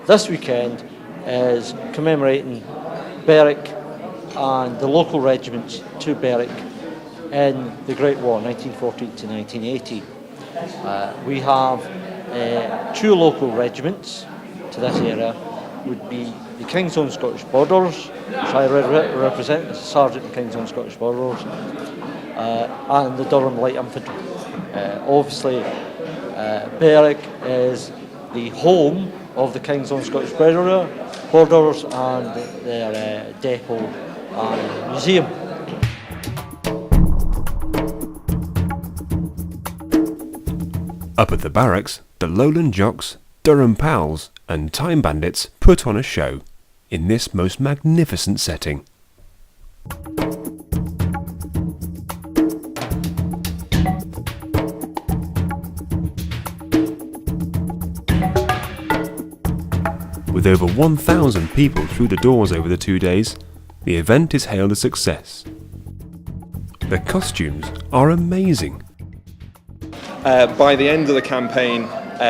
This weekend is commemorating Berwick and the local regiments to Berwick in the Great War, 1914 to 1918. We have two local regiments to this area. Would be the King's Own Scottish Borderers, which I represent as Sergeant of King's Own Scottish Borderers, and the Durham Light Infantry. Obviously, Berwick is the home of the King's Own Scottish Borderers and their depot and museum. Up at the barracks, the Lowland Jocks, Durham Pals and Time Bandits put on a show in this most magnificent setting. With over 1,000 people through the doors over the 2 days, the event is hailed a success. The costumes are amazing. By the end of the campaign,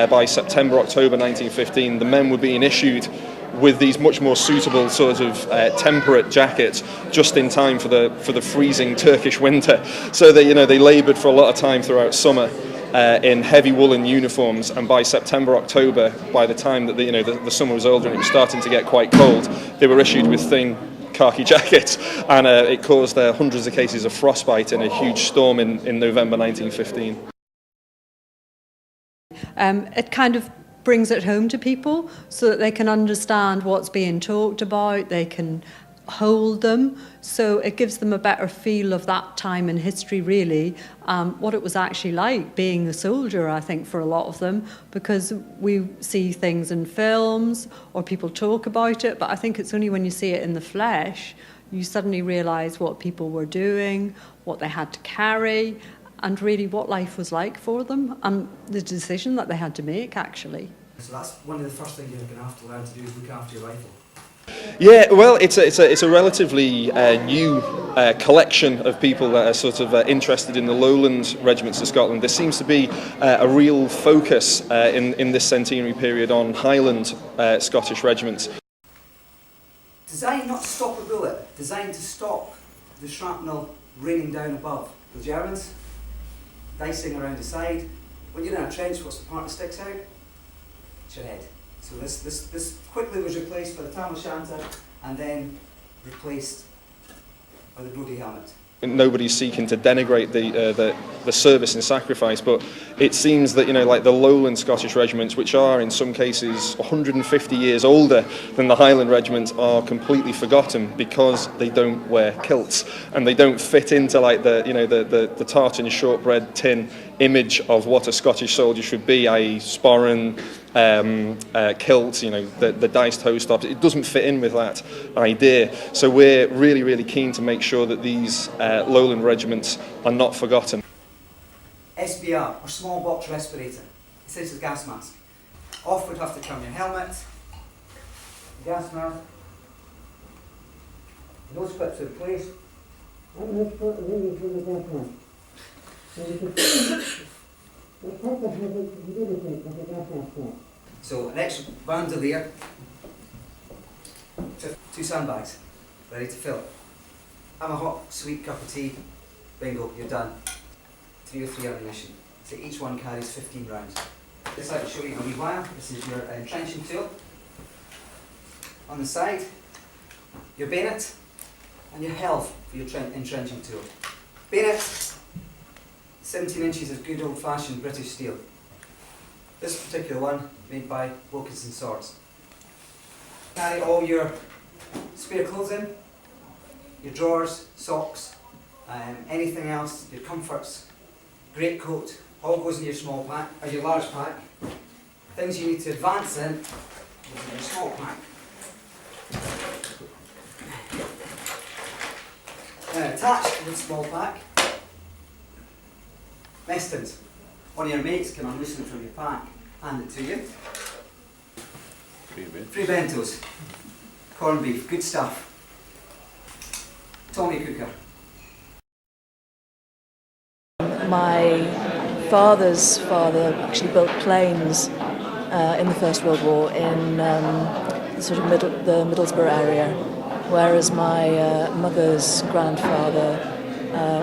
by September, October 1915, the men were being issued with these much more suitable sort of temperate jackets just in time for the freezing Turkish winter. So they laboured for a lot of time throughout summer in heavy woolen uniforms, and by September, October, by the time that the summer was older and it was starting to get quite cold, they were issued with thin khaki jackets, and it caused hundreds of cases of frostbite in a huge storm in November 1915. It kind of brings it home to people so that they can understand what's being talked about, they can hold them, so it gives them a better feel of that time in history, really, what it was actually like being a soldier, I think, for a lot of them, because we see things in films or people talk about it, but I think it's only when you see it in the flesh you suddenly realise what people were doing, what they had to carry, and really what life was like for them, and the decision that they had to make, actually. So that's one of the first things you're going to have to learn to do, is look after your rifle. Yeah, well, it's a relatively new collection of people that are sort of interested in the Lowland regiments of Scotland. There seems to be a real focus in this centenary period on Highland Scottish regiments. Designed not to stop a bullet, designed to stop the shrapnel raining down above. The Germans, dicing around the side. When you're in a trench, what's the part that sticks out? It's your head. So this quickly was replaced by the tam o'shanter and then replaced by the Brodie helmet. Nobody's seeking to denigrate the service and sacrifice, but it seems that like the Lowland Scottish regiments, which are in some cases 150 years older than the Highland regiments, are completely forgotten because they don't wear kilts and they don't fit into like the tartan shortbread tin image of what a Scottish soldier should be, i.e. sporran, kilt, the diced hose tops. It doesn't fit in with that idea. So we're really, really keen to make sure that these Lowland regiments are not forgotten. SBR, or small box respirator, essentially a gas mask. Off would have to come your helmet, gas mask, nose clips in place. So an extra bandolier, two sandbags, ready to fill. Have a hot, sweet cup of tea, bingo, you're done. 3 or 3 ammunition. So each one carries 15 rounds. This I can show you a wee wire. This is your entrenching tool. On the side, your bayonet and your helve for your entrenching tool. Bayonet, 17 inches of good old-fashioned British steel. This particular one made by Wilkinson Swords. Carry all your spare clothes in, your drawers, socks, anything else, your comforts, greatcoat, all goes in your small pack, or your large pack. Things you need to advance in, goes in your small pack. Now attached to the small pack, mess tins. One of your mates can unloosen it from your pack, hand it to you. Free bentos, corned beef, good stuff. Tommy cooker. My father's father actually built planes in the First World War in sort of the Middlesbrough area, whereas my mother's grandfather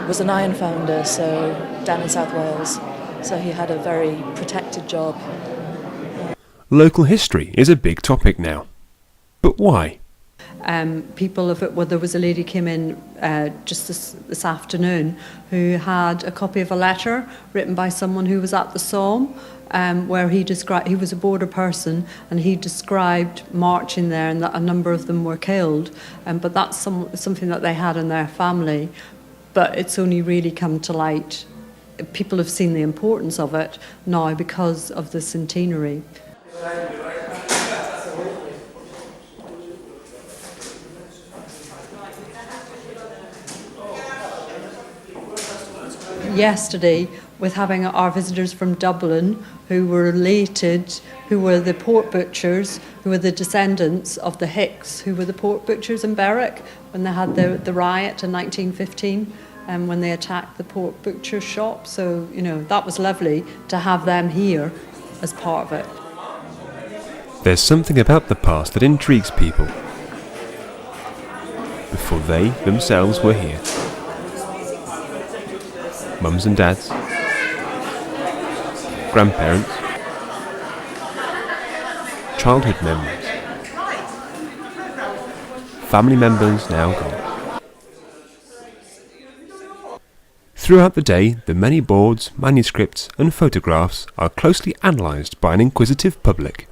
was an iron founder, so down in South Wales. So he had a very protected job. Local history is a big topic now. But why? People of it, well, there was a lady came in just this afternoon who had a copy of a letter written by someone who was at the Somme, where he was a border person, and he described marching there and that a number of them were killed. But that's something that they had in their family. But it's only really come to light. People have seen the importance of it now because of the centenary. Yesterday, with having our visitors from Dublin who were related, who were the pork butchers, who were the descendants of the Hicks, who were the pork butchers in Berwick when they had the riot in 1915, and when they attacked the pork butcher shop. So, you know, that was lovely to have them here as part of it. There's something about the past that intrigues people. Before they themselves were here. Mums and dads, grandparents, childhood memories, family members now gone. Throughout the day, the many boards, manuscripts and photographs are closely analysed by an inquisitive public.